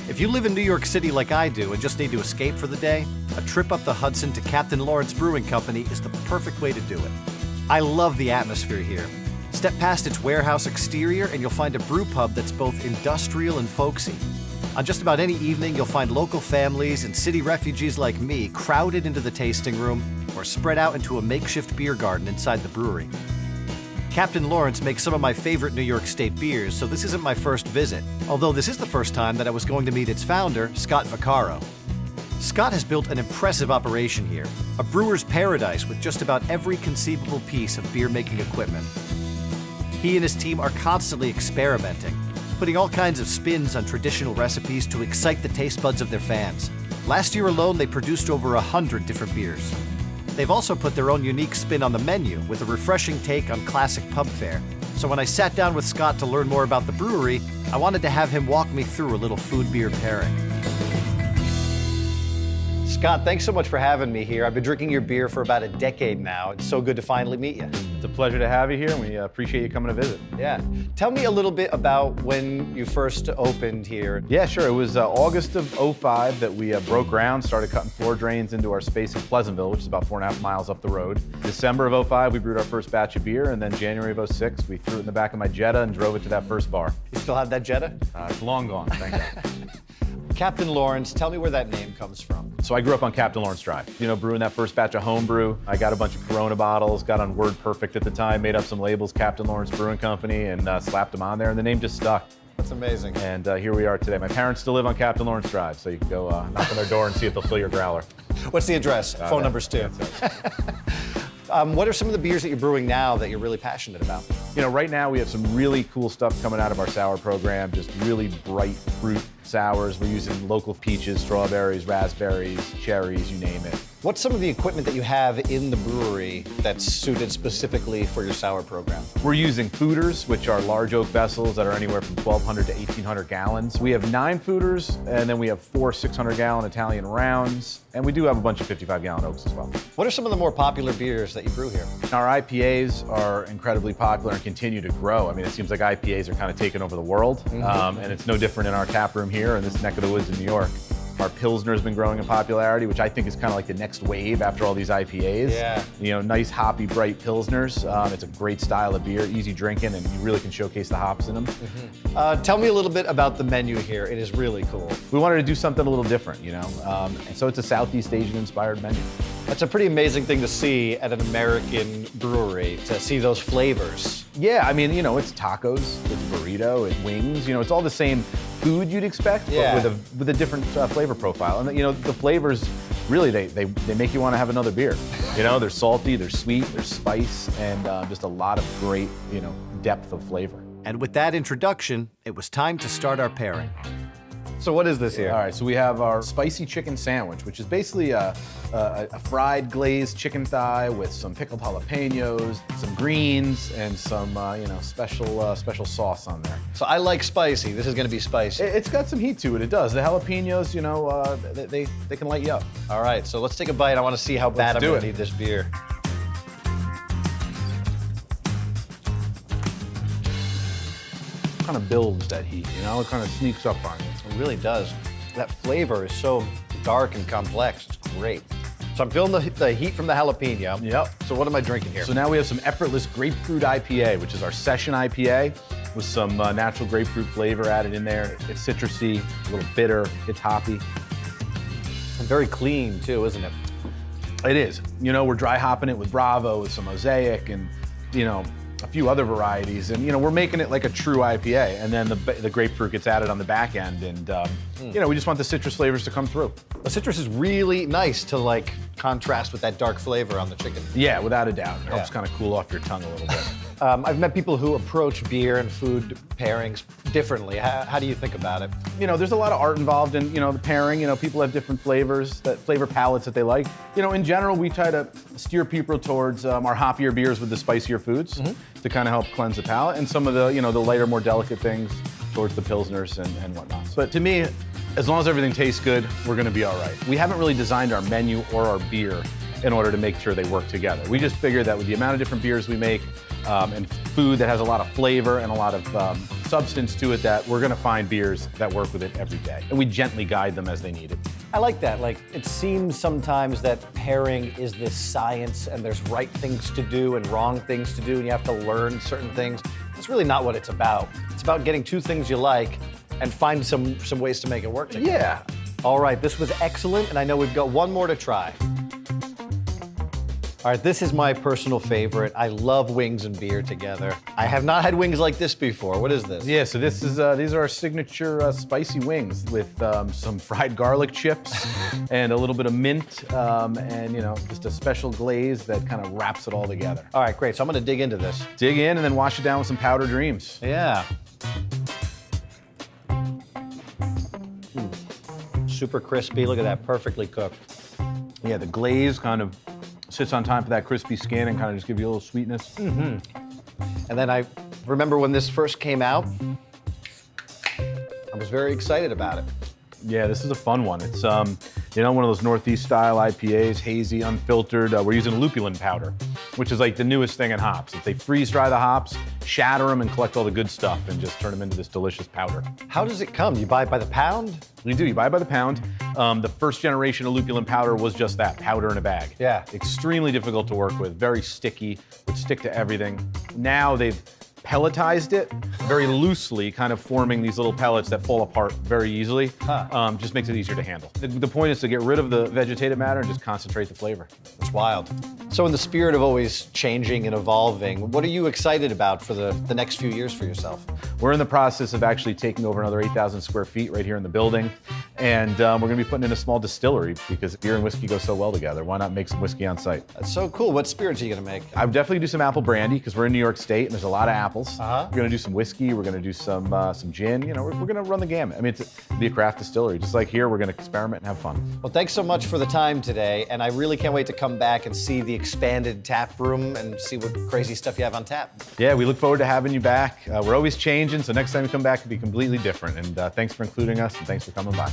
If you live in New York City like I do and just need to escape for the day, a trip up the Hudson to Captain Lawrence Brewing Company is the perfect way to do it. I love the atmosphere here. Step past its warehouse exterior and you'll find a brew pub that's both industrial and folksy. On just about any evening, you'll find local families and city refugees like me crowded into the tasting room or spread out into a makeshift beer garden inside the brewery. Captain Lawrence makes some of my favorite New York State beers, so this isn't my first visit, although this is the first time that I was going to meet its founder, Scott Vaccaro. Scott has built an impressive operation here, a brewer's paradise with just about every conceivable piece of beer-making equipment. He and his team are constantly experimenting, putting all kinds of spins on traditional recipes to excite the taste buds of their fans. Last year alone, they produced over 100 different beers. They've also put their own unique spin on the menu with a refreshing take on classic pub fare. So when I sat down with Scott to learn more about the brewery, I wanted to have him walk me through a little food-beer pairing. Scott, thanks so much for having me here. I've been drinking your beer for about a decade now. It's so good to finally meet you. It's a pleasure to have you here, and we appreciate you coming to visit. Yeah. Tell me a little bit about when you first opened here. Yeah, sure. It was August of '05 that we broke ground, started cutting floor drains into our space in Pleasantville, which is about 4.5 miles up the road. December of '05, we brewed our first batch of beer, and then January of '06, we threw it in the back of my Jetta and drove it to that first bar. You still have that Jetta? It's long gone, thank God. Captain Lawrence, tell me where that name comes from. So I grew up on Captain Lawrence Drive. You know, brewing that first batch of homebrew. I got a bunch of Corona bottles, got on WordPerfect at the time, made up some labels, Captain Lawrence Brewing Company, and slapped them on there, and the name just stuck. That's amazing. And here we are today. My parents still live on Captain Lawrence Drive, so you can go knock on their door and see if they'll fill your growler. What's the address? Phone numbers too. What are some of the beers that you're brewing now that you're really passionate about? You know, right now we have some really cool stuff coming out of our sour program, just really bright fruit sours. We're using local peaches, strawberries, raspberries, cherries, you name it. What's some of the equipment that you have in the brewery that's suited specifically for your sour program? We're using fooders, which are large oak vessels that are anywhere from 1,200 to 1,800 gallons. We have 9 fooders, and then we have 4 600-gallon Italian rounds, and we do have a bunch of 55-gallon oaks as well. What are some of the more popular beers that you brew here? Our IPAs are incredibly popular and continue to grow. I mean, it seems like IPAs are kind of taking over the world, and it's no different in our tap room here in this neck of the woods in New York. Our Pilsner has been growing in popularity, which I think is kind of like the next wave after all these IPAs. Yeah. You know, nice hoppy, bright Pilsners. It's a great style of beer, easy drinking, and you really can showcase the hops in them. Tell me a little bit about the menu here. It is really cool. We wanted to do something a little different, you know, and so it's a Southeast Asian-inspired menu. That's a pretty amazing thing to see at an American brewery, to see those flavors. Yeah, I mean, you know, it's tacos, it's burrito, it's wings, you know, it's all the same food you'd expect, Yeah. but with a different flavor profile. And, you know, the flavors, really, they make you want to have another beer. You know, they're salty, they're sweet, there's spice, and just a lot of great, you know, depth of flavor. And with that introduction, it was time to start our pairing. So what is this here? All right, so we have our spicy chicken sandwich, which is basically a fried glazed chicken thigh with some pickled jalapenos, some greens, and some you know, special sauce on there. So I like spicy. This is going to be spicy. It's got some heat to it. It does. The jalapenos, you know, they can light you up. All right, so let's take a bite. I want to see how bad I'm going to need this beer. Kind of builds that heat, you know, it kind of sneaks up on you. It really does. That flavor is so dark and complex. It's great. So I'm feeling the heat from the jalapeno. Yep. So what am I drinking here? So now we have some Effortless Grapefruit IPA, which is our session IPA with some natural grapefruit flavor added in there. It's citrusy, a little bitter, it's hoppy. And very clean too, isn't it? It is. You know, we're dry hopping it with Bravo, with some Mosaic, and, you know, a few other varieties, and you know, we're making it like a true IPA, and then the grapefruit gets added on the back end, and you know, we just want the citrus flavors to come through. The citrus is really nice to like contrast with that dark flavor on the chicken. Yeah, without a doubt. It helps kind of cool off your tongue a little bit. I've met people who approach beer and food pairings differently. How do you think about it? You know, there's a lot of art involved in, you know, the pairing. You know, people have different flavors, flavor palettes that they like. You know, in general, we try to steer people towards our hoppier beers with the spicier foods to kind of help cleanse the palate, and some of the, you know, the lighter, more delicate things towards the Pilsners and whatnot. But to me, as long as everything tastes good, we're gonna be all right. We haven't really designed our menu or our beer in order to make sure they work together. We just figured that with the amount of different beers we make, and food that has a lot of flavor and a lot of substance to it, that we're gonna find beers that work with it every day. And we gently guide them as they need it. I like that. Like, it seems sometimes that pairing is this science and there's right things to do and wrong things to do and you have to learn certain things. That's really not what it's about. It's about getting two things you like and find some ways to make it work together. Yeah. All right, this was excellent, and I know we've got one more to try. All right, this is my personal favorite. I love wings and beer together. I have not had wings like this before. What is this? Yeah, so this is these are our signature spicy wings with some fried garlic chips and a little bit of mint and just a special glaze that kind of wraps it all together. All right, great. So I'm gonna dig into this. Dig in and then wash it down with some powdered dreams. Yeah. Super crispy. Look at that, perfectly cooked. Yeah, the glaze kind of sits on top of that crispy skin and kind of just gives you a little sweetness. And then I remember when this first came out, I was very excited about it. Yeah, this is a fun one. It's one of those Northeast style IPAs, hazy, unfiltered. We're using lupulin powder, which is like the newest thing in hops. They freeze dry the hops, shatter them, and collect all the good stuff and just turn them into this delicious powder. How does it come? You buy it by the pound? You do, you buy it by the pound. The first generation of lupulin powder was just that, powder in a bag. Yeah. Extremely difficult to work with, very sticky, would stick to everything. Now they've pelletized it very loosely, kind of forming these little pellets that fall apart very easily. Just makes it easier to handle. The point is to get rid of the vegetative matter and just concentrate the flavor. That's wild. So in the spirit of always changing and evolving, what are you excited about for the next few years for yourself? We're in the process of actually taking over another 8,000 square feet right here in the building. And we're gonna be putting in a small distillery because beer and whiskey go so well together. Why not make some whiskey on site? That's so cool. What spirits are you gonna make? I would definitely do some apple brandy because we're in New York State and there's a lot of apples. Uh-huh. We're gonna do some whiskey. We're gonna do some gin. We're gonna run the gamut. I mean, it'll be a craft distillery. Just like here, we're gonna experiment and have fun. Well, thanks so much for the time today, and I really can't wait to come back and see the expanded tap room and see what crazy stuff you have on tap. Yeah, we look forward to having you back. We're always changing, so next time you come back, it'll be completely different. And thanks for including us, and thanks for coming by.